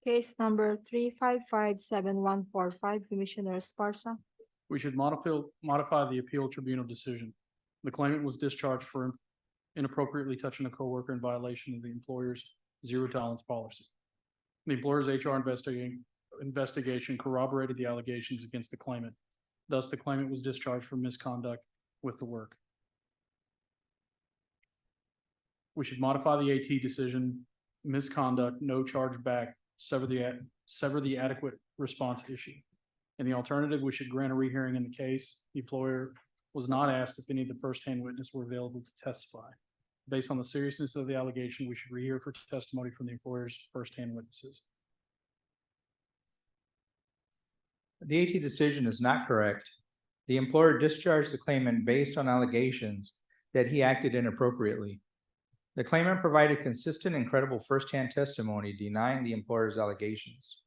Case number 3557145, Commissioner Esparza. We should modify the appeal tribunal decision. The claimant was discharged for inappropriately touching a coworker in violation of the employer's zero tolerance policy. The employer's HR investigation corroborated the allegations against the claimant. Thus, the claimant was discharged for misconduct with the work. We should modify the AT decision, misconduct, no charge back, sever the adequate response issue. In the alternative, we should grant a rehearing in the case. The employer was not asked if any of the first-hand witnesses were available to testify. Based on the seriousness of the allegation, we should rehear for testimony from the employer's first-hand witnesses. The AT decision is not correct. The employer discharged the claimant based on allegations that he acted inappropriately. The claimant provided consistent and credible first-hand testimony denying the employer's allegations.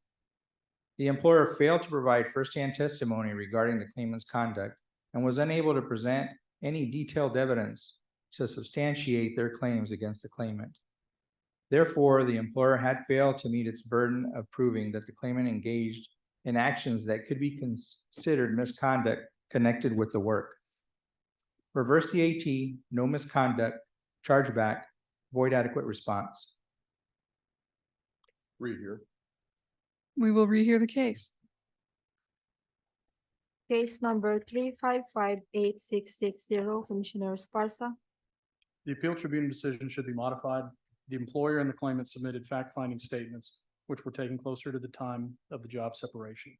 The employer failed to provide first-hand testimony regarding the claimant's conduct and was unable to present any detailed evidence to substantiate their claims against the claimant. Therefore, the employer had failed to meet its burden of proving that the claimant engaged in actions that could be considered misconduct connected with the work. Reverse the AT, no misconduct, chargeback, void adequate response. Rehear. We will rehear the case. Case number 3558660, Commissioner Esparza. The appeal tribunal decision should be modified. The employer and the claimant submitted fact-finding statements, which were taken closer to the time of the job separation.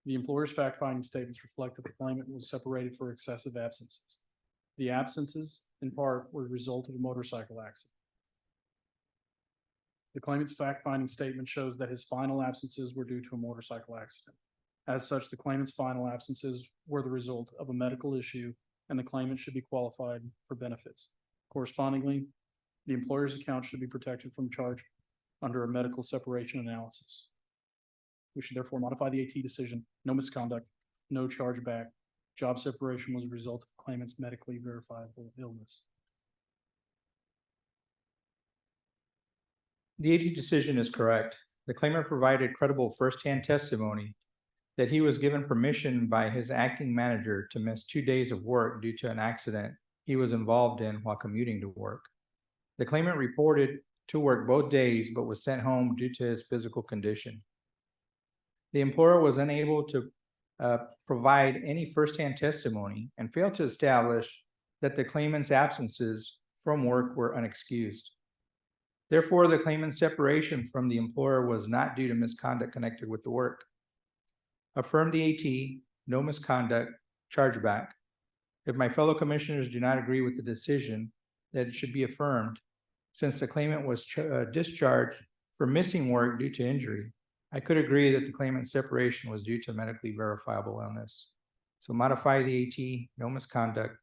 The employer's fact-finding statements reflect that the claimant was separated for excessive absences. The absences, in part, were the result of a motorcycle accident. The claimant's fact-finding statement shows that his final absences were due to a motorcycle accident. As such, the claimant's final absences were the result of a medical issue, and the claimant should be qualified for benefits. Correspondingly, the employer's account should be protected from charge under a medical separation analysis. We should therefore modify the AT decision, no misconduct, no chargeback. Job separation was a result of the claimant's medically verifiable illness. The AT decision is correct. The claimant provided credible first-hand testimony that he was given permission by his acting manager to miss 2 days of work due to an accident he was involved in while commuting to work. The claimant reported to work both days, but was sent home due to his physical condition. The employer was unable to provide any firsthand testimony and failed to establish that the claimant's absences from work were unexcused. Therefore, the claimant's separation from the employer was not due to misconduct connected with the work. Affirm the AT, no misconduct, chargeback. If my fellow commissioners do not agree with the decision, that it should be affirmed, since the claimant was discharged for missing work due to injury, I could agree that the claimant's separation was due to medically verifiable illness. So modify the AT, no misconduct,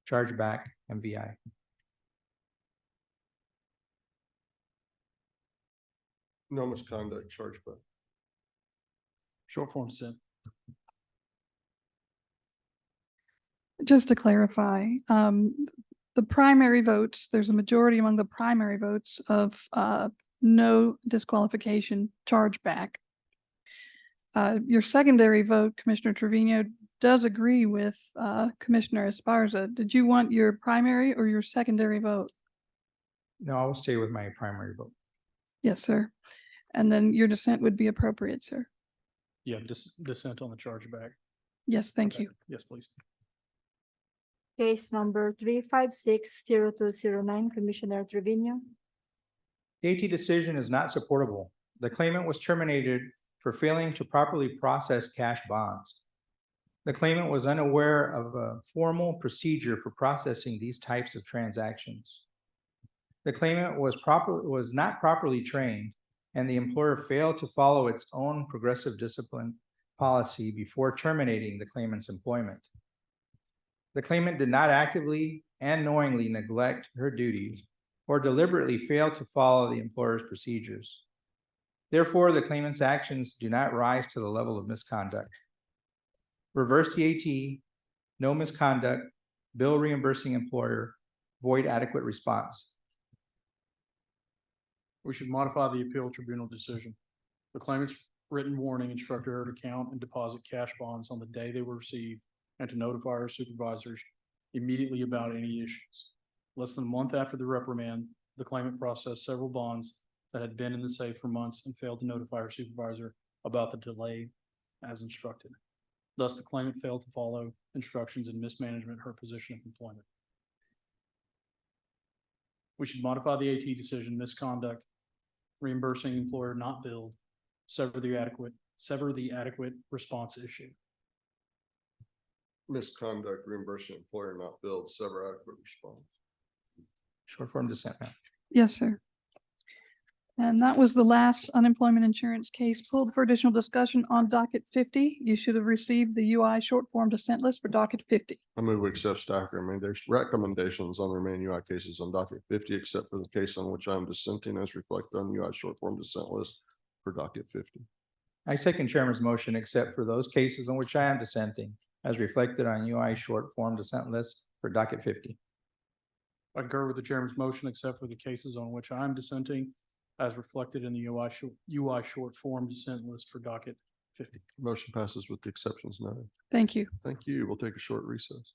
chargeback, MVI. No misconduct, chargeback. Short form dissent. Just to clarify, the primary votes, there's a majority among the primary votes of no disqualification, chargeback. Your secondary vote, Commissioner Trevino, does agree with Commissioner Esparza. Did you want your primary or your secondary vote? No, I will stay with my primary vote. Yes, sir. And then your dissent would be appropriate, sir. Yeah, dissent on the chargeback. Yes, thank Okay. you. Yes, please. Case number 3560209, Commissioner Trevino. The AT decision is not supportable. The claimant was terminated for failing to properly process cash bonds. The claimant was unaware of a formal procedure for processing these types of transactions. The claimant was not properly trained, and the employer failed to follow its own progressive discipline policy before terminating the claimant's employment. The claimant did not actively and knowingly neglect her duties or deliberately fail to follow the employer's procedures. Therefore, the claimant's actions do not rise to the level of misconduct. Reverse the AT, no misconduct, bill reimbursing employer, void adequate response. We should modify the appeal tribunal decision. The claimant's written warning instructed her to count and deposit cash bonds on the day they were received and to notify her supervisors immediately about any issues. Less than a month after the reprimand, the claimant processed several bonds that had been in the safe for months and failed to notify her supervisor about the delay as instructed. Thus, the claimant failed to follow instructions and mismanagement her position of employment. We should modify the AT decision, misconduct, reimbursing employer not billed, sever the adequate response issue. Misconduct, reimbursing employer not billed, sever adequate response. Short form dissent, ma'am. Yes, sir. And that was the last unemployment insurance case pulled for additional discussion on docket 50. You should have received the UI short form dissent list for docket 50. I move we accept staff there's recommendations on the remaining UI cases on docket 50, except for the case on which I'm dissenting as reflected on the UI short form dissent list for docket 50. I second chairman's motion, except for those cases on which I am dissenting, as reflected on UI short form dissent list for docket 50. I concur with the chairman's motion, except for the cases on which I am dissenting, as reflected in the UI short form dissent list for docket 50. Motion passes with the exceptions noted. Thank you. Thank you. We'll take a short recess.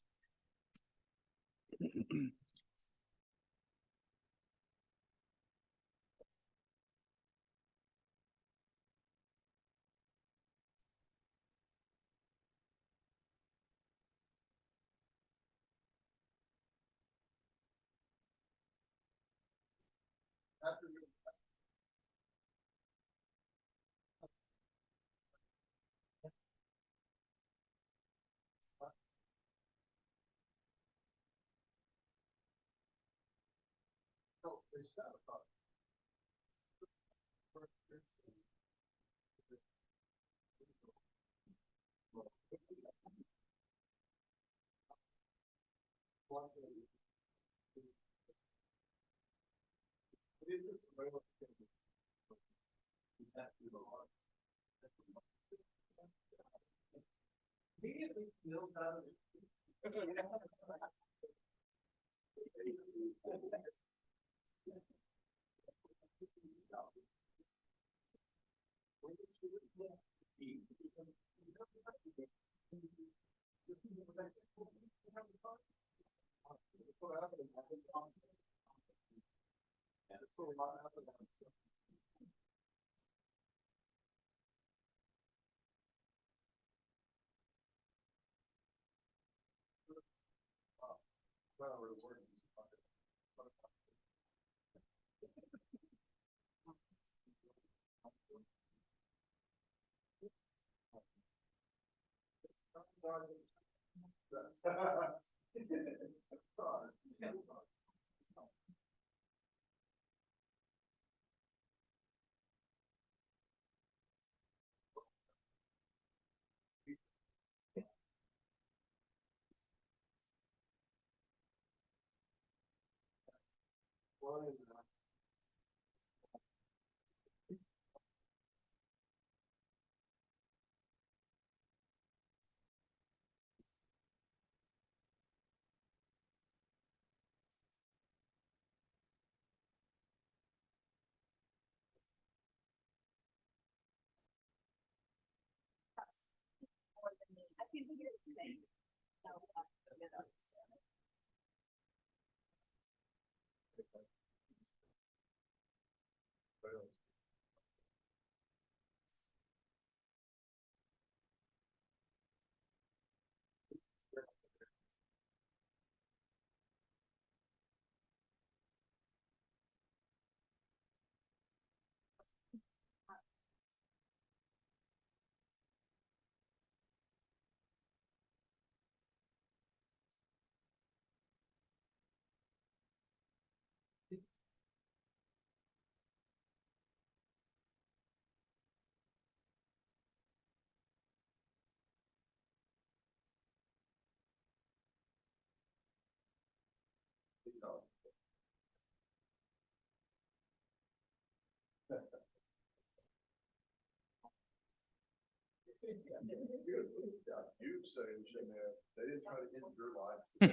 You say you shouldn't have, they didn't try to end your life. I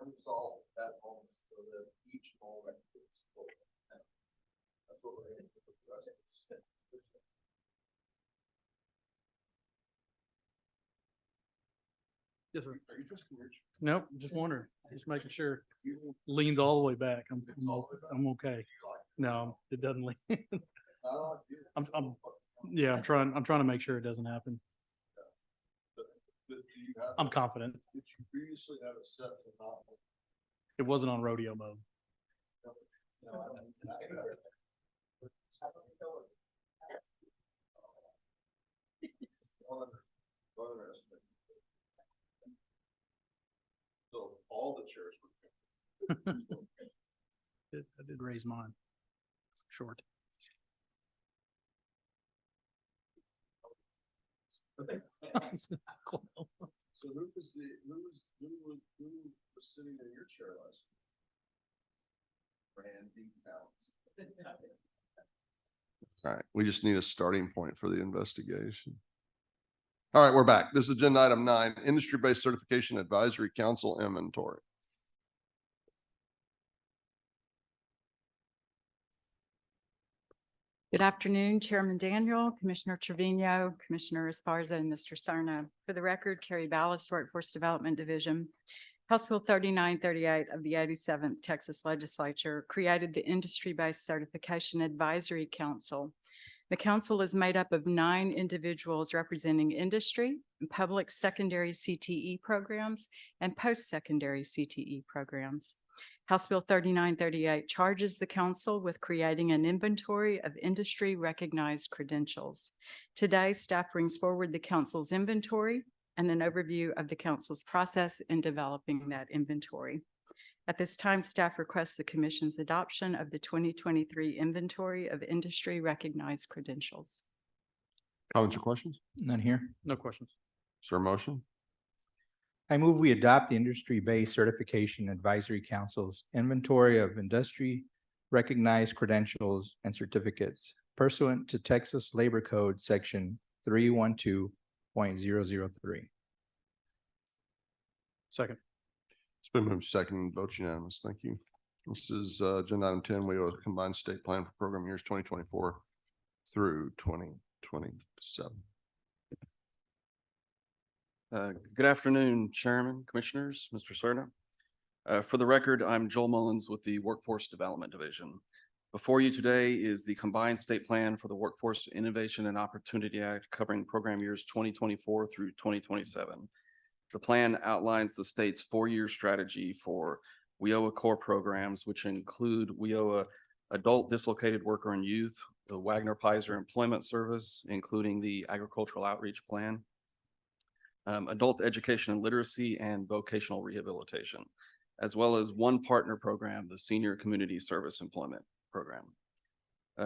resolved that moment so that each moment is full. That's what we're aiming for the rest of the Yes, sir. Are you just Rich? Nope, just wondering, just making sure. Leans all the way back. I'm okay. No, it doesn't lean. I'm, yeah, I'm trying to make sure it doesn't happen. I'm confident. Did you previously have a set to not? It wasn't on rodeo mode. So all the chairs were. I did raise mine. It's short. So who was sitting in your chair last? Randy Towns. All right, we just need a starting point for the investigation. All right, we're back. This is agenda item 9, Industry-Based Certification Advisory Council Inventory. Good afternoon, Chairman Daniel, Commissioner Trevino, Commissioner Esparza, and Mr. Sarna. For the record, Carrie Ballas, Workforce Development Division. House Bill 3938 of the 87th Texas Legislature created the Industry-Based Certification Advisory Council. The council is made up of 9 individuals representing industry, public secondary CTE programs, and post-secondary CTE programs. House Bill 3938 charges the council with creating an inventory of industry-recognized credentials. Today, staff brings forward the council's inventory and an overview of the council's process in developing that inventory. At this time, staff requests the commission's adoption of the 2023 inventory of industry-recognized credentials. Comments or questions? None here. No questions. Is there a motion? I move we adopt the Industry-Based Certification Advisory Council's inventory of industry recognized credentials and certificates pursuant to Texas Labor Code Section 312.003. Second. It's been moved second, vote unanimous. Thank you. This is agenda item 10. We have a combined state plan for program years 2024 through 2027. Good afternoon, Chairman, Commissioners, Mr. Serna. For the record, I'm Joel Mullins with the Workforce Development Division. Before you today is the combined state plan for the Workforce Innovation and Opportunity Act covering program years 2024 through 2027. The plan outlines the state's four-year strategy for WIOA core programs, which include WIOA Adult Dislocated Worker and Youth, the Wagner-Pizer Employment Service, including the Agricultural Outreach Plan, Adult Education and Literacy, and Vocational Rehabilitation, as well as one partner program, the Senior Community Service Employment Program.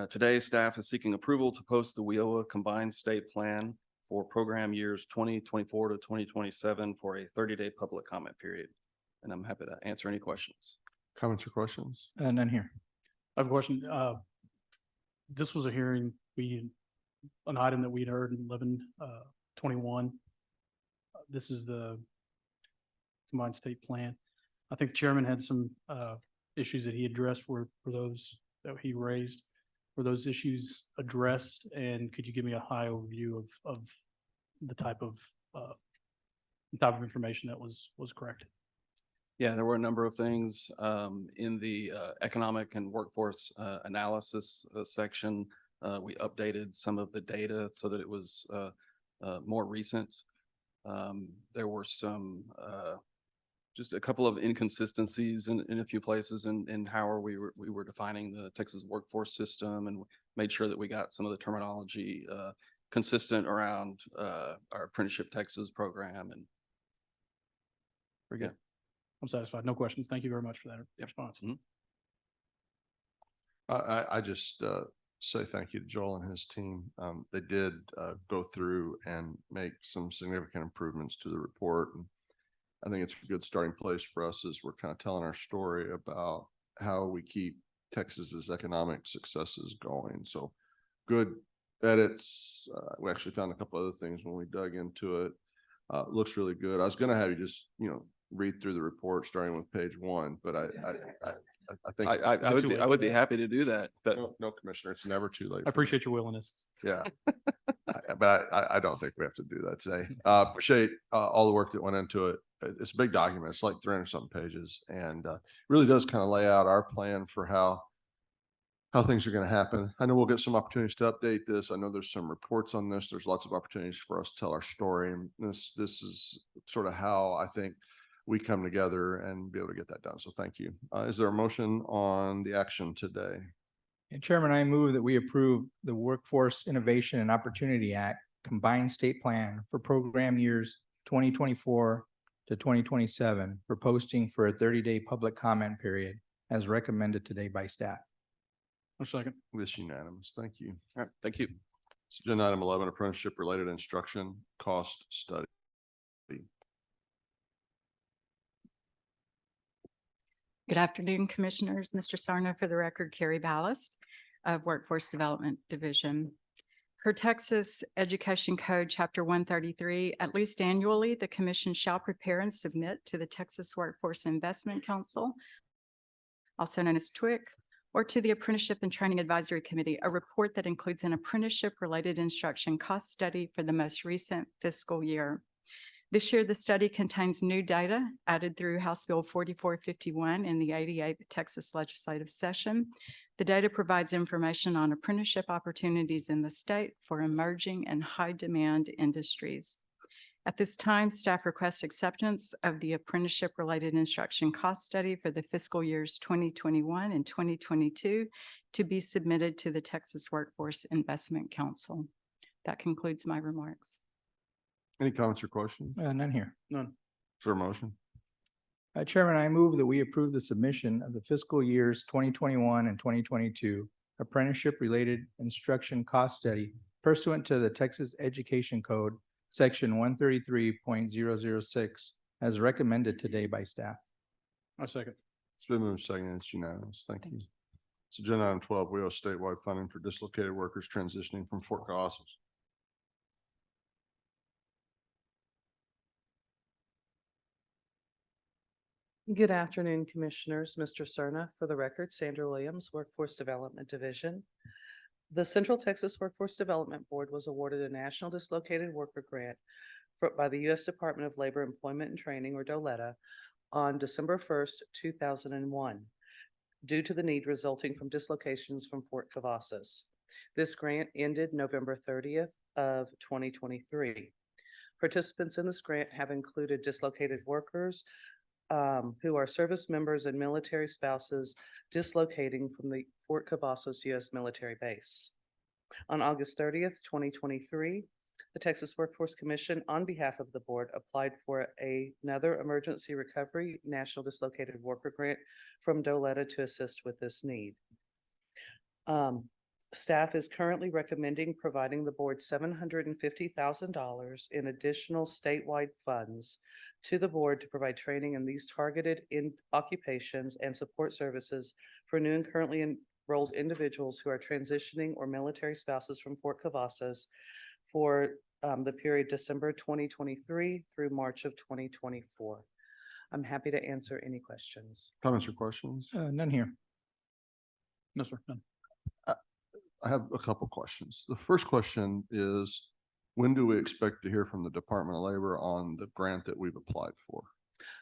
Today, staff is seeking approval to post the WIOA Combined State Plan for program years 2024 to 2027 for a 30-day public comment period. And I'm happy to answer any questions. Comments or questions? None here. I have a question. This was a hearing, an item that we'd heard in 11/21. This is the combined state plan. I think the chairman had some issues that he addressed were those that he raised. Were those issues addressed? And could you give me a high overview of the type of information that was corrected? Yeah, there were a number of things in the economic and workforce analysis section. We updated some of the data so that it was more recent. There were some just a couple of inconsistencies in a few places in how we were defining the Texas workforce system, and made sure that we got some of the terminology consistent around our Apprenticeship Texas program. And we're good. I'm satisfied. No questions. Thank you very much for that response. Mhm. I just say thank you to Joel and his team. They did go through and make some significant improvements to the report. And I think it's a good starting place for us as we're kind of telling our story about how we keep Texas's economic successes going. So good edits. We actually found a couple other things when we dug into it. Looks really good. I was going to have you just, read through the report starting with page 1, but I think I would be happy to do that, but no, Commissioner, it's never too late. I appreciate your willingness. Yeah. But I don't think we have to do that today. Appreciate all the work that went into it. It's a big document. It's like 300 something pages, and really does kind of lay out our plan for how things are going to happen. I know we'll get some opportunities to update this. I know there's some reports on this. There's lots of opportunities for us to tell our story. And this is sort of how I think we come together and be able to get that done. So thank you. Is there a motion on the action today? And Chairman, I move that we approve the Workforce Innovation and Opportunity Act Combined State Plan for program years 2024 to 2027 for posting for a 30-day public comment period as recommended today by staff. A second. This unanimous. Thank you. all right, thank you. Agenda item 11, apprenticeship related instruction cost study. Good afternoon, Commissioners. Mr. Sarna, for the record, Carrie Ballast of Workforce Development Division. Per Texas Education Code, Chapter 133, at least annually, the Commission shall prepare and submit to the Texas Workforce Investment Council, also known as TWC, or to the Apprenticeship and Training Advisory Committee, a report that includes an apprenticeship-related instruction cost study for the most recent fiscal year. This year, the study contains new data added through House Bill 4451 in the 88th Texas Legislative Session. The data provides information on apprenticeship opportunities in the state for emerging and high-demand industries. At this time, staff requests acceptance of the apprenticeship-related instruction cost study for the fiscal years 2021 and 2022 to be submitted to the Texas Workforce Investment Council. That concludes my remarks. Any comments or questions? Is None here. None. there a motion? Chairman, I move that we approve the submission of the fiscal years 2021 and 2022 apprenticeship-related instruction cost study pursuant to the Texas Education Code, Section 133.006, as recommended today by staff. A second. It's been moved second. It's unanimous. Thank you. It's agenda item 12, WIO statewide funding for dislocated workers transitioning from Fort Colossus. Good afternoon, Commissioners. Mr. Serna, for the record, Sandra Williams, Workforce Development Division. The Central Texas Workforce Development Board was awarded a National Dislocated Worker Grant by the U.S. Department of Labor Employment and Training, or DOLETA, on December 1st, 2001, due to the need resulting from dislocations from Fort Cavazos. This grant ended November 30th of 2023. Participants in this grant have included dislocated workers who are service members and military spouses dislocating from the Fort Cavazos U.S. military base. On August 30th, 2023, the Texas Workforce Commission, on behalf of the board, applied for another Emergency Recovery National Dislocated Worker Grant from DOLETA to assist with this need. Staff is currently recommending providing the board $750,000 in additional statewide funds to the board to provide training in these targeted occupations and support services for new and currently enrolled individuals who are transitioning or military spouses from Fort Cavazos for the period December 2023 through March of 2024. I'm happy to answer any questions. Comments or questions? None here. No, sir. None. I have a couple questions. The first question is, when do we expect to hear from the Department of Labor on the grant that we've applied for?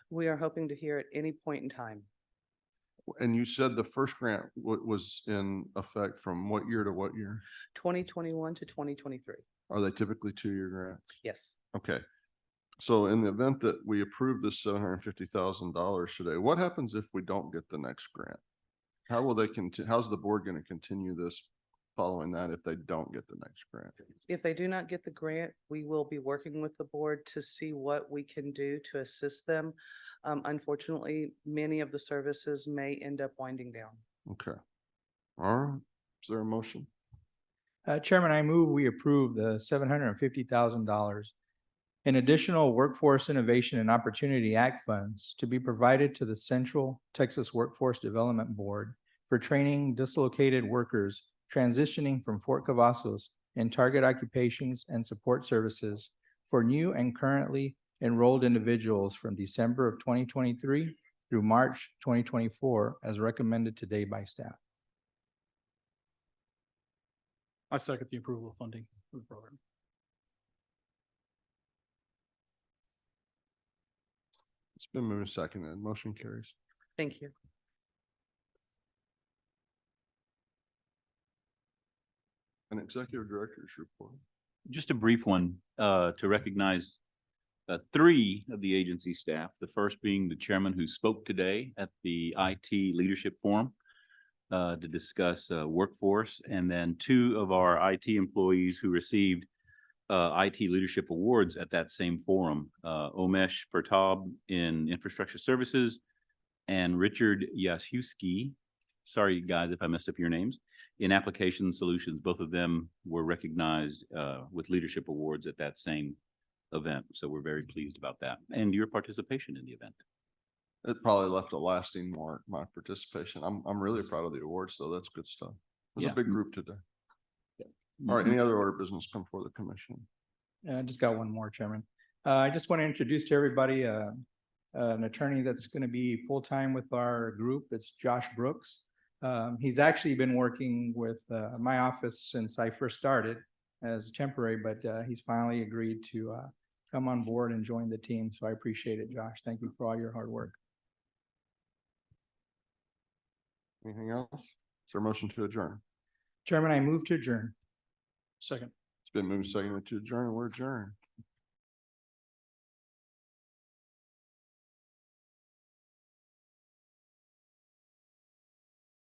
We are hoping to hear at any point in time. And you said the first grant was in effect from what year to what year? 2021 to 2023. Are they typically 2-year grants? Yes. Okay. So in the event that we approve this $750,000 today, what happens if we don't get the next grant? How will they how's the board going to continue this following that if they don't get the next grant? If they do not get the grant, we will be working with the board to see what we can do to assist them. Unfortunately, many of the services may end up winding down. Okay. All right. Is there a motion? Chairman, I move we approve the $750,000 in additional Workforce Innovation and Opportunity Act funds to be provided to the Central Texas Workforce Development Board for training dislocated workers transitioning from Fort Cavazos in target occupations and support services for new and currently enrolled individuals from December of 2023 through March 2024, as recommended today by staff. I second the approval of funding for the program. It's been moved and seconded. Motion carries. Thank you. An executive director's report. Just a brief one to recognize 3 of the agency staff, the first being the chairman who spoke today at the IT Leadership Forum to discuss workforce, and then 2 of our IT employees who received IT Leadership Awards at that same forum, Omesh Pertab in Infrastructure Services and Richard Yasiewski, sorry guys if I messed up your names, in Application Solutions. Both of them were recognized with leadership awards at that same event. So we're very pleased about that and your participation in the event. It probably left a lasting mark, my participation. I'm really proud of the awards, though. That's good stuff. It was a big group today. All right, any other order of business come before the commission? I just got one more, Chairman. I just want to introduce to everybody an attorney that's going to be full-time with our group. It's Josh Brooks. He's actually been working with my office since I first started as temporary, but he's finally agreed to come on board and join the team. So I appreciate it, Josh. Thank you for all your hard work. Anything else? Is there a motion to adjourn? Chairman, I move to adjourn. Second. It's been moved and seconded to adjourn. We're adjourned.